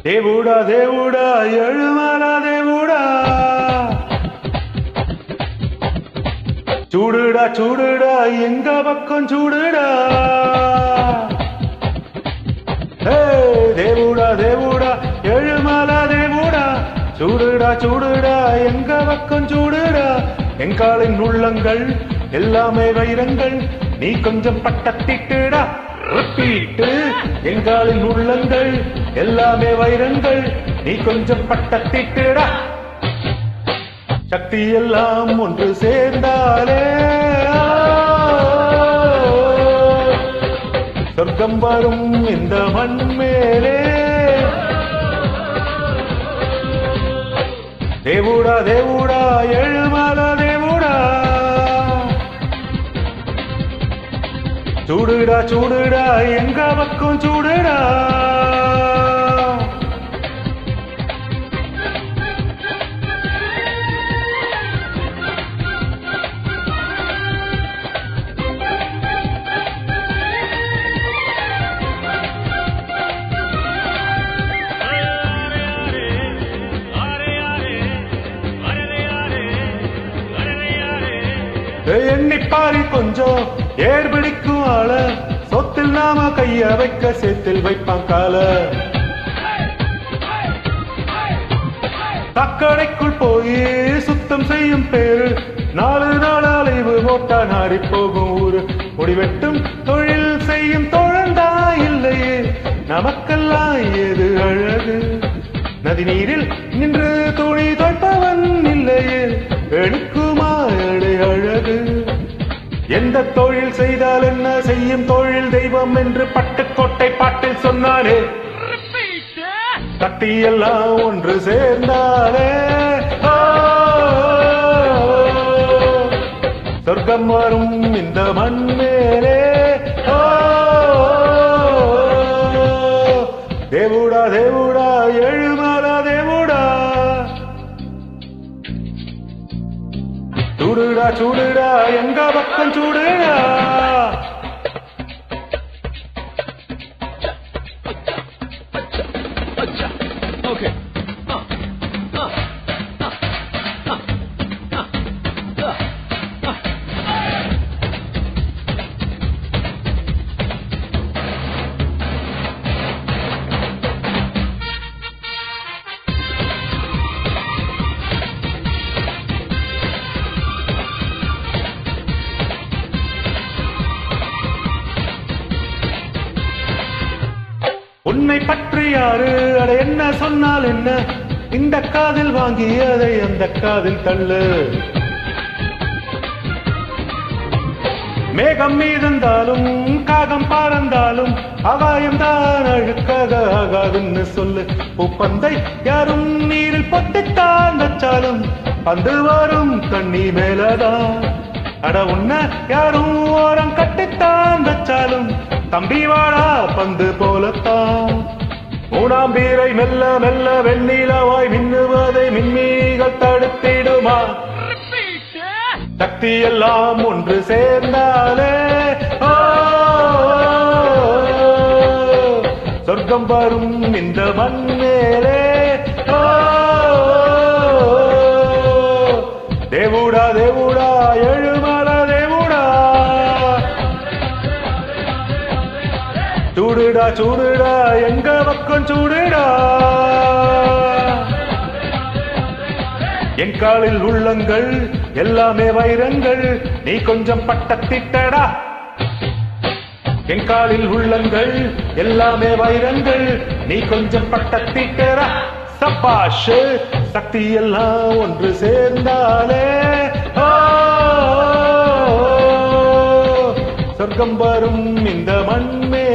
தேவுடா தேவுடா எழுமலா தேவுடா சூடுடா சூடுடா எங்க பக்கம் சூடுடா தேவுடா தேவுடா எழுமலா தேவுடா சூடுடா சூடுடா எங்க பக்கம் சூடுடா எங்காலின் உள்ளங்கள் எல்லாமே வைரங்கள் நீ கொஞ்சம் பட்டத்திட்டுடா ரிப்பீட்டு எங்காலின் உள்ளங்கள் எல்லாமே வைரங்கள் நீ கொஞ்சம் பட்டத்திட்டுடா சக்தி எல்லாம் ஒன்று சேர்ந்தாலே சொர்க்கம் வரும் இந்த மண் மேலே தேவுடா தேவுடா எழுமலா தேவுடா சூடுடா சூடுடா எங்க பக்கம் சூடுடா எண்ணிப்பாரி கொஞ்சம் ஏர்பிடிக்கும் ஆள சொத்தில் நாம கைய வைக்க சேத்தில் வைப்பான் கால தக்கடைக்குள் போய் சுத்தம் செய்யும் பேரு 4 நாள் அலைவு மோட்டா நாரி போகும் ஊரு முடிவெட்டும் தொழில் செய்யும் தோழந்தா இல்லையே நமக்கெல்லாம் ஏது அழகு நதி நீரில் நின்று துணி துவைப்பவன் இல்லையே எடுக்குமா அழகு எந்த தொழில் செய்தால் என்ன செய்யும் தொழில் தெய்வம் என்று பட்டுக்கோட்டை பாட்டில் சொன்னாரே கட்டி எல்லாம் ஒன்று சேர்ந்தாரே சொர்க்கம் வரும் இந்த மண் மேலே தேவுடா தேவுடா எழுமலா தேவுடா சூடுடா சூடுடா எங்க பக்கம் சூடுடா உன்னை பற்றி யாரு அட என்ன சொன்னால் என்ன இந்த காதில் வாங்கி அதை அந்த காதில் தள்ளு மேகம் மீதந்தாலும் காகம் பறந்தாலும் ஆகாயம் தான் அழுக்காக ஆகாதுன்னு சொல்லு பூப்பந்தை யாரும் நீரில் பொட்டித்தான் வச்சாலும் பந்து வரும் தண்ணி மேலதான் அட உன்ன யாரும் ஓரம் கட்டித்தான் வச்சாலும் தம்பி வாடா பந்து போலத்தான் மூணாம் பீரை மெல்ல மெல்ல வெண்ணிலவாய் மின்னுவதை மின்மீகள் தடுத்திடுமா சக்தி எல்லாம் ஒன்று சேர்ந்தாலே சொர்க்கம் வரும் இந்த மண் மேலே தேவுடா தேவுடா எழுமலா தேவுடா சூடுடா சூடுடா எங்க பக்கம் சூடுடா என் காலில் உள்ளங்கள் எல்லாமே வைரங்கள் நீ கொஞ்சம் பட்டத்திட்டடா என் காலில் உள்ளங்கள் எல்லாமே வைரங்கள் நீ கொஞ்சம் பட்டத்திட்டடா சபாஷ் சக்தி எல்லாம் ஒன்று சேர்ந்தாலே சொர்க்கம் வரும் இந்த மண் மேலே